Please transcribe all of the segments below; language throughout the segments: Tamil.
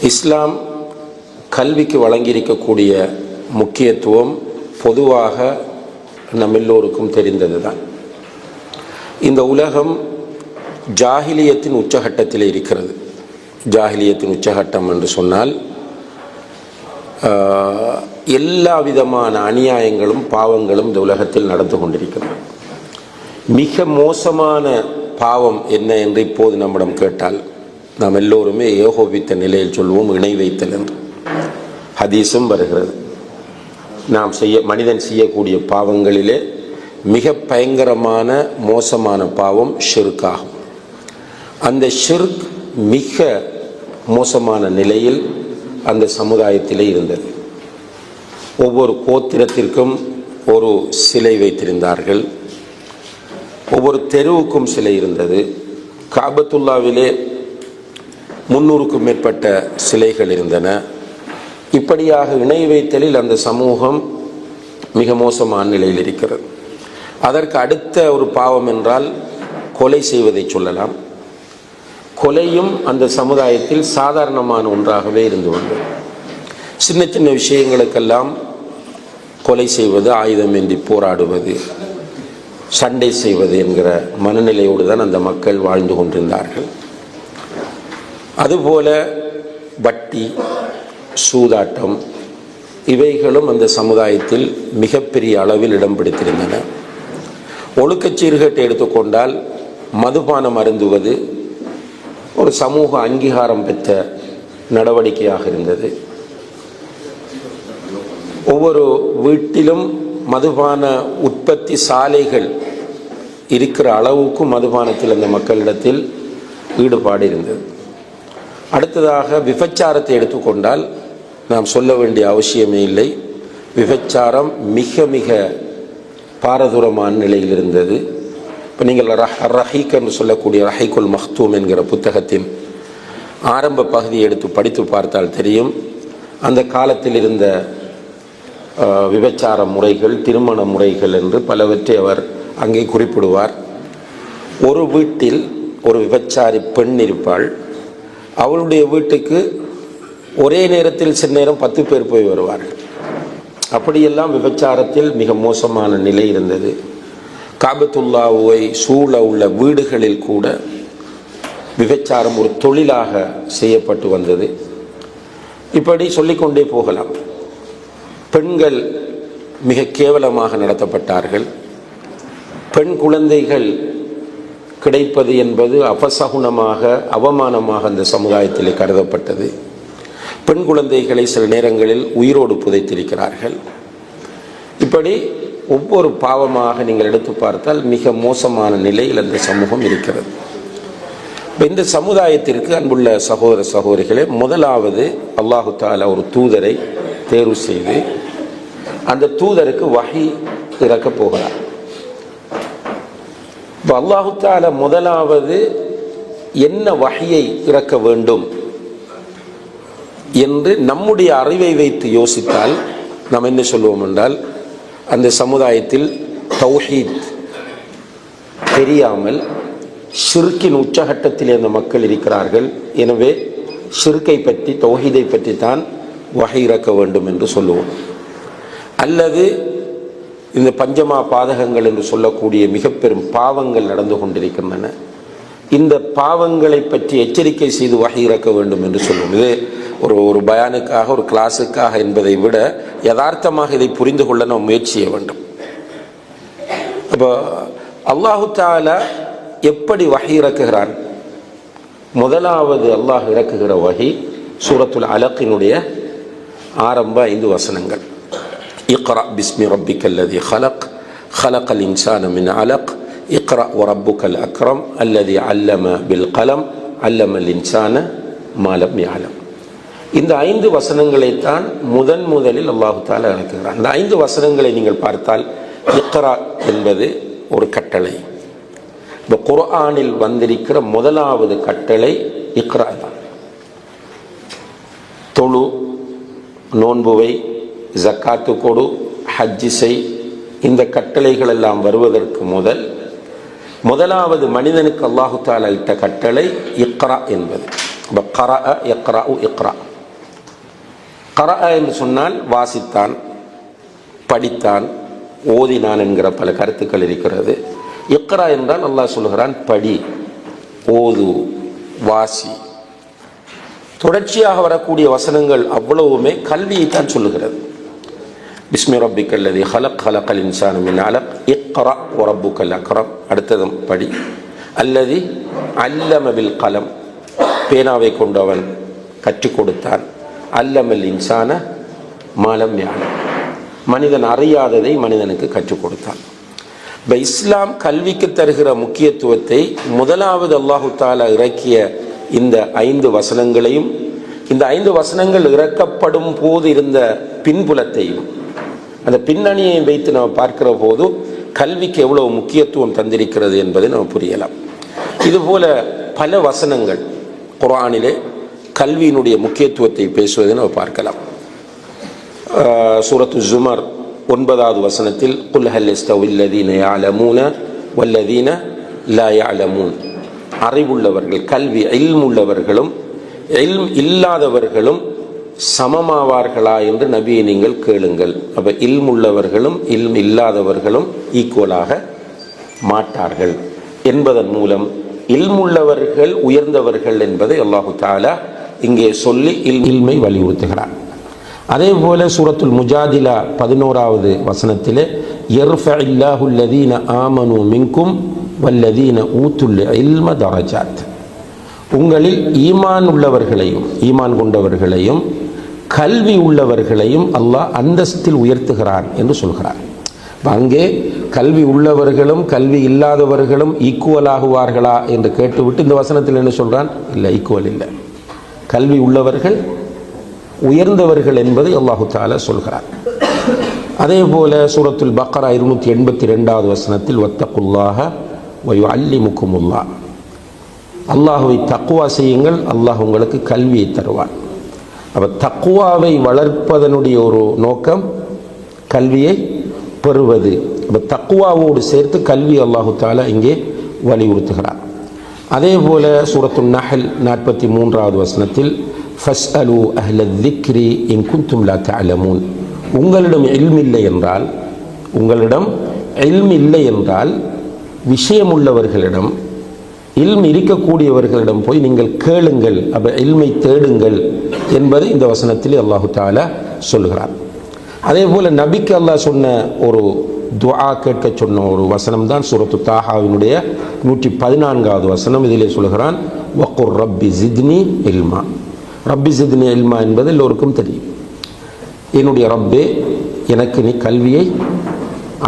இஸ்லாம் கல்விக்கு வழங்கியிருக்கக்கூடிய முக்கியத்துவம் பொதுவாக நம் எல்லோருக்கும் தெரிந்தது தான். இந்த உலகம் ஜாஹிலியத்தின் உச்சகட்டத்தில் இருக்கிறது. ஜாஹிலியத்தின் உச்சகட்டம் என்று சொன்னால் எல்லா விதமான அநியாயங்களும் பாவங்களும் இந்த உலகத்தில் நடந்து கொண்டிருக்கிறது. மிக மோசமான பாவம் என்ன என்று இப்போது நம்மிடம் கேட்டால் நாம் எல்லோருமே ஏகோபித்த நிலையில் சொல்வோம், இணை வைத்தல் என்று. ஹதீஸும் வருகிறது. மனிதன் செய்யக்கூடிய பாவங்களிலே மிக பயங்கரமான மோசமான பாவம் ஷிர்க் ஆகும். அந்த ஷிர்க் மிக மோசமான நிலையில் அந்த சமுதாயத்திலே இருந்தது. ஒவ்வொரு கோத்திரத்திற்கும் ஒரு சிலை வைத்திருந்தார்கள். ஒவ்வொரு தெருவுக்கும் சிலை இருந்தது. காபத்துல்லாவிலே 300க்கும் மேற்பட்ட சிலைகள் இருந்தன. இப்படியாக இணை வைத்தலில் அந்த சமூகம் மிக மோசமான நிலையில் இருக்கிறது. அதற்கு அடுத்த ஒரு பாவம் என்றால் கொலை செய்வதை சொல்லலாம். கொலையும் அந்த சமுதாயத்தில் சாதாரணமான ஒன்றாகவே இருந்து வந்தது. சின்ன சின்ன விஷயங்களுக்கெல்லாம் கொலை செய்வது, ஆயுதமேந்தி போராடுவது, சண்டை செய்வது என்கிற மனநிலையோடு தான் அந்த மக்கள் வாழ்ந்து கொண்டிருந்தார்கள். அதுபோல வட்டி, சூதாட்டம் இவைகளும் அந்த சமுதாயத்தில் மிகப்பெரிய அளவில் இடம் பிடித்திருந்தன. ஒழுக்கச் சீர்கேட்டை எடுத்துக்கொண்டால் மதுபானம் அருந்துவது ஒரு சமூக அங்கீகாரம் பெற்ற நடவடிக்கையாக இருந்தது. ஒவ்வொரு வீட்டிலும் மதுபான உற்பத்தி சாலைகள் இருக்கிற அளவுக்கு மதுபானத்தில் அந்த மக்களிடத்தில் ஈடுபாடு இருந்தது. அடுத்ததாக விபச்சாரத்தை எடுத்துக்கொண்டால் நாம் சொல்ல வேண்டிய அவசியமே இல்லை. விபச்சாரம் மிக மிக பாரதூரமான நிலையில் இருந்தது. இப்போ நீங்கள் ரஹீக் என்று சொல்லக்கூடிய ரஹீக்குல் மக்தூம் என்கிற புத்தகத்தின் ஆரம்ப பகுதியை எடுத்து படித்து பார்த்தால் தெரியும். அந்த காலத்தில் இருந்த விபச்சார முறைகள், திருமண முறைகள் என்று பலவற்றை அவர் அங்கே குறிப்பிடுவார். ஒரு வீட்டில் ஒரு விபச்சாரி பெண் இருப்பாள். அவளுடைய வீட்டுக்கு ஒரே நேரத்தில் சில நேரம் 10 பேர் போய் வருவார்கள். அப்படியெல்லாம் விபச்சாரத்தில் மிக மோசமான நிலை இருந்தது. காபத்துல்லாவை சூழ உள்ள வீடுகளில் கூட விபச்சாரம் ஒரு தொழிலாக செய்யப்பட்டு வந்தது. இப்படி சொல்லிக்கொண்டே போகலாம். பெண்கள் மிக கேவலமாக நடத்தப்பட்டார்கள். பெண் குழந்தைகள் கிடைப்பது என்பது அபசகுனமாக, அவமானமாக அந்த சமுதாயத்திலே கருதப்பட்டது. பெண் குழந்தைகளை சில நேரங்களில் உயிரோடு புதைத்திருக்கிறார்கள். இப்படி ஒவ்வொரு பாவமாக நீங்கள் எடுத்து பார்த்தால் மிக மோசமான நிலையில் அந்த சமூகம் இருக்கிறது. இந்த சமுதாயத்திற்கு அன்புள்ள சகோதர சகோதரிகளே, முதலாவது அல்லாஹு தஆலா ஒரு தூதரை தேர்வு செய்து அந்த தூதருக்கு வஹி இறக்கப் போகிறார். இப்போ அல்லாஹு தஆலா முதலாவது என்ன வஹியை இறக்க வேண்டும் என்று நம்முடைய அறிவை வைத்து யோசித்தால் நாம் என்ன சொல்வோம் என்றால், அந்த சமுதாயத்தில் தௌஹீத் தெரியாமல் ஷிர்கின் உச்சகட்டத்தில் அந்த மக்கள் இருக்கிறார்கள். எனவே ஷிர்கை பற்றி, தௌஹீதை பற்றி தான் வஹி இறக்க வேண்டும் என்று சொல்லுவோம். அல்லது இந்த பஞ்சமா பாதகங்கள் என்று சொல்லக்கூடிய மிக பெரும் பாவங்கள் நடந்து கொண்டிருக்கின்றன, இந்த பாவங்களை பற்றி எச்சரிக்கை செய்து வஹி இறக்க வேண்டும் என்று சொல்லுவோம். இது ஒரு பயானுக்காக, ஒரு கிளாஸுக்காக என்பதை விட யதார்த்தமாக இதை புரிந்து கொள்ள நாம் முயற்சி செய்ய வேண்டும். அப்போ அல்லாஹு தஆலா எப்படி வஹி இறக்குகிறான்? முதலாவது அல்லாஹ் இறக்குகிற வஹி சூரத்துல் அலக்கினுடைய ஆரம்ப 5 வசனங்கள். இக்ரா பிஸ்மி ரப்பிக்கல்லதி ஹலக் ஹலக்கல் இன்சான மின் அலக் இக்ரா வரப்புக்கல் அக்ரம் அல்லதி அல்லம பில் கலம் அல்லமல் இன்சான மாலம் யாலம். இந்த 5 வசனங்களைத்தான் முதலில் அல்லாஹு தஆலா இறக்குகிறான். இந்த 5 வசனங்களை நீங்கள் பார்த்தால் இக்ரா என்பது ஒரு கட்டளை. இந்த குர்ஆனில் வந்திருக்கிற முதலாவது கட்டளை இக்ரா தான். தொழு, நோன்புவை, ஜக்காத்து கொடு, ஹஜ்ஜி செய், இந்த கட்டளைகள் எல்லாம் வருவதற்கு முதலாவது மனிதனுக்கு அல்லாஹு தஆலா இட்ட கட்டளை இக்ரா என்பது. கரஅ என்று சொன்னால் வாசித்தான், படித்தான், ஓதினான் என்கிற பல கருத்துக்கள் இருக்கிறது. இக்ரா என்றால் அல்லாஹ் சொல்கிறான் படி, ஓது, வாசி. தொடர்ச்சியாக வரக்கூடிய வசனங்கள் அவ்வளவுமே கல்வியைத்தான் சொல்லுகிறது. பிஸ்மி ரப்பிக்கல்லதி ஹலக் ஹலக்கல் இன்சான மின் அலக் இக்ரா வரப்புக்கல் அக்ரம். அடுத்ததும் படி. அல்லதி அல்லம பில் கலம், பேனாவை கொண்டு அவன் கற்றுக் கொடுத்தான். அல்லமல் இன்சான மாலம் யானம், மனிதன் அறியாததை மனிதனுக்கு கற்றுக் கொடுத்தான். இப்போ இஸ்லாம் கல்விக்கு தருகிற முக்கியத்துவத்தை முதலாவது அல்லாஹு தாலா இறக்கிய இந்த 5 வசனங்களையும், இந்த 5 வசனங்கள் இறக்கப்படும் போது இருந்த பின்புலத்தையும் அந்த பின்னணியை வைத்து நாம் பார்க்கிற போது கல்விக்கு எவ்வளவு முக்கியத்துவம் தந்திருக்கிறது என்பதை நாம் புரியலாம். இதுபோல பல வசனங்கள் குர்ஆனிலே கல்வியினுடைய முக்கியத்துவத்தை பேசுவதை நாம் பார்க்கலாம். சூரத்து ஜுமர் 9வது வசனத்தில் குல் ஹல் யஸ்தவில் லதீன யஅலமூன வல்லதீன லா யஅலமூன், அறிவுள்ளவர்கள், கல்வி இல்ம் உள்ளவர்களும் இல்ம் இல்லாதவர்களும் சமமாவார்களா என்று நபியை நீங்கள் கேளுங்கள். அப்ப இல்ம் உள்ளவர்களும் இல்ம் இல்லாதவர்களும் ஈக்குவலாக மாட்டார்கள் என்பதன் மூலம் இல்முள்ளவர்கள் உயர்ந்தவர்கள் என்பதை அல்லாஹு தஆலா இங்கே சொல்லி இல்மை வலியுறுத்துகிறார். அதே போல சூரத்துல் முஜாதிலா 11வது வசனத்திலே யர்ஃபஇல்லாஹு அல்லதீன ஆமனு மின்கும் வல்லதீன ஊத்துல் இல்ம தரஜாத், உங்களில் ஈமான் உள்ளவர்களையும் ஈமான் கொண்டவர்களையும் கல்வி உள்ளவர்களையும் அல்லாஹ் அந்தஸ்தில் உயர்த்துகிறான் என்று சொல்கிறார். அங்கே கல்வி உள்ளவர்களும் கல்வி இல்லாதவர்களும் ஈக்குவல் ஆகுவார்களா என்று கேட்டுவிட்டு இந்த வசனத்தில் என்ன சொல்றான்? இல்லை, ஈக்குவல் இல்லை. கல்வி உள்ளவர்கள் உயர்ந்தவர்கள் என்பதை அல்லாஹு தஆலா சொல்கிறார். அதே போல சூரத்துல் பக்ரா 282வது வசனத்தில் வத்தகுல்லாஹ வயுஅல்லிமுக்குமுல்லாஹ், அல்லாஹுவை தக்வா செய்யுங்கள், அல்லாஹ் உங்களுக்கு கல்வியை தருவான். அப்ப தக்வாவை வளர்ப்பதனுடைய ஒரு நோக்கம் கல்வியை பெறுவது. அப்ப தக்வாவோடு சேர்த்து கல்வி அல்லாஹு தஆலா இங்கே வலியுறுத்துகிறார். அதே போல சூரத்துன் நஹல் 43வது வசனத்தில் ஃபஸ்அலு அஹ்ல ذிக்ரி இன் குன்தும் லா தஅலமூன், உங்களிடம் இல்ம் இல்லை என்றால், உங்களிடம் இல்ம் இல்லை என்றால் விஷயம் உள்ளவர்களிடம், இல்ம் இருக்கக்கூடியவர்களிடம் போய் நீங்கள் கேளுங்கள், அப்ப இல்மை தேடுங்கள் என்பது இந்த வசனத்தில் அல்லாஹு தஆலா சொல்கிறார். அதே போல நபிக்கு அல்லாஹ் சொன்ன ஒரு துஆ, கேட்க சொன்ன ஒரு வசனம் தான் சூரத்து தாஹாவினுடைய 114வது வசனம். இதிலே சொல்கிறான் வக்குர் ரப்பி ஜித்னி இல்மா. ரப்பி ஜித்னி இல்மா என்பது எல்லோருக்கும் தெரியும். என்னுடைய ரப்பே, எனக்கு நீ கல்வியை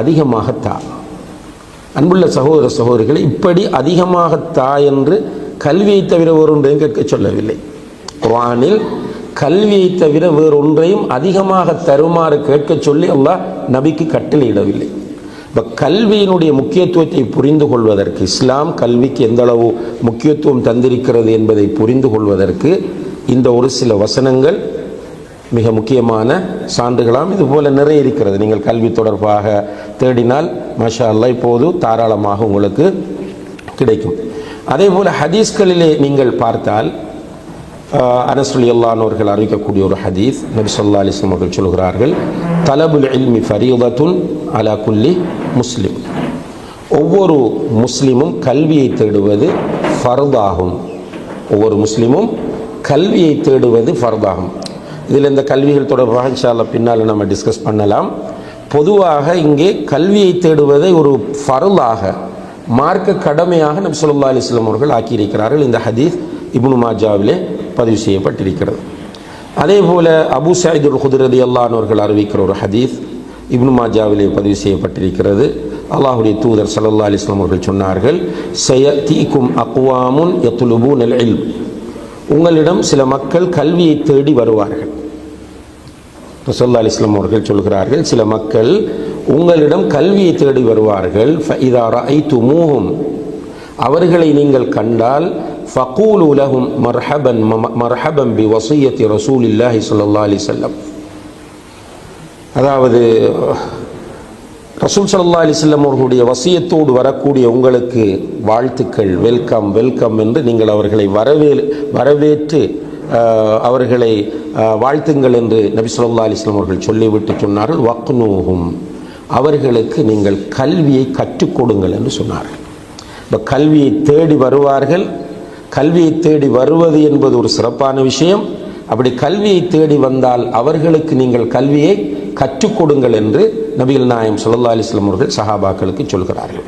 அதிகமாக தா. அன்புள்ள சகோதர சகோதரிகளை, இப்படி அதிகமாக தா என்று கல்வியை தவிர வேறொன்றையும் கேட்க சொல்லவில்லை. குர்ஆனில் கல்வியை தவிர வேறொன்றையும் அதிகமாக தருமாறு கேட்க சொல்லி அல்லாஹ் நபிக்கு கட்டளையிடவில்லை. இப்போ கல்வியினுடைய முக்கியத்துவத்தை புரிந்து கொள்வதற்கு, இஸ்லாம் கல்விக்கு எந்த அளவு முக்கியத்துவம் தந்திருக்கிறது என்பதை புரிந்து கொள்வதற்கு இந்த ஒரு சில வசனங்கள் மிக முக்கியமான சான்றுகளாம். இதுபோல நிறைய இருக்கிறது. நீங்கள் கல்வி தொடர்பாக தேடினால் மாஷா அல்லாஹ் இப்போது தாராளமாக உங்களுக்கு கிடைக்கும். அதே போல ஹதீஸ்களிலே நீங்கள் பார்த்தால் அனஸ் ரலியல்லாஹு அன்ஹு அவர்கள் அறிவிக்கக்கூடிய ஒரு ஹதீஸ், நபி ஸல்லல்லாஹு அலைஹி வஸல்லம் அவர்கள் சொல்கிறார்கள், தலபுல் இல்மி ஃபரீதத்துன் அலா குல்லி முஸ்லிம், ஒவ்வொரு முஸ்லிமும் கல்வியை தேடுவது ஃபர்தாகும். ஒவ்வொரு முஸ்லிமும் கல்வியை தேடுவது ஃபர்தாகும். இதில் இந்த கல்விகள் தொடர்பாக இன்ஷா அல்லாஹ் பின்னால் நம்ம டிஸ்கஸ் பண்ணலாம். பொதுவாக இங்கே கல்வியை தேடுவதை ஒரு ஃபர்தாக, மார்க்க கடமையாக நபி ஸல்லல்லாஹு அலைஹி வஸல்லம் அவர்கள் ஆக்கியிருக்கிறார்கள். இந்த ஹதீஸ் இப்னு மாஜாவிலே பதிவு செய்யப்பட்டிருக்கிறது. அதே போல அபூ சயீத் அல்-குத்ரி ரலியல்லாஹு அன்ஹு அவர்கள் அறிவிக்கிற ஒரு ஹதீஸ் இப்னு மாஜாவிலே பதிவு செய்யப்பட்டிருக்கிறது. அல்லாஹ்வுடைய தூதர் ஸல்லல்லாஹு அலைஹி வஸல்லம் அவர்கள் சொன்னார்கள், சயதீக்கும் அக்வாமுன் யத்லுபூனல் இல்ம், உங்களிடம் சில மக்கள் கல்வியை தேடி வருவார்கள். ரசூலுல்லாஹி அலைஹி வஸல்லம் அவர்கள் சொல்கிறார்கள், சில மக்கள் உங்களிடம் கல்வியை தேடி வருவார்கள். ஃபஇதா ரஅய்துமூஹும், அவர்களை நீங்கள் கண்டால் ஃபகூலு லஹும் மர்ஹபன் மர்ஹபன் பிவஸிய்யத்தி ரசூலில்லாஹி ஸல்லல்லாஹு அலைஹி வஸல்லம், அதாவது ரசூல் ஸல்லல்லாஹு அலைஹி வஸல்லம் அவர்களுடைய வசியத்தோடு வரக்கூடிய உங்களுக்கு வாழ்த்துக்கள், வெல்கம் வெல்கம் என்று நீங்கள் அவர்களை வரவேற்று அவர்களை வாழ்த்துங்கள் என்று நபி ஸல்லல்லாஹு அலைஹி வஸல்லம் அவர்கள் சொல்லிவிட்டு சொன்னார்கள், வக்னூஹும், அவர்களுக்கு நீங்கள் கல்வியை கற்றுக் கொடுங்கள் என்று சொன்னார்கள். இப்போ கல்வியை தேடி வருவார்கள். கல்வியை தேடி வருவது என்பது ஒரு சிறப்பான விஷயம். அப்படி கல்வியை தேடி வந்தால் அவர்களுக்கு நீங்கள் கல்வியை கற்றுக் கொடுங்கள் என்று நபிகள் நாயகம் ஸல்லல்லாஹு அலைஹி வஸல்லம் அவர்கள் சஹாபாக்களுக்கு சொல்கிறார்கள்.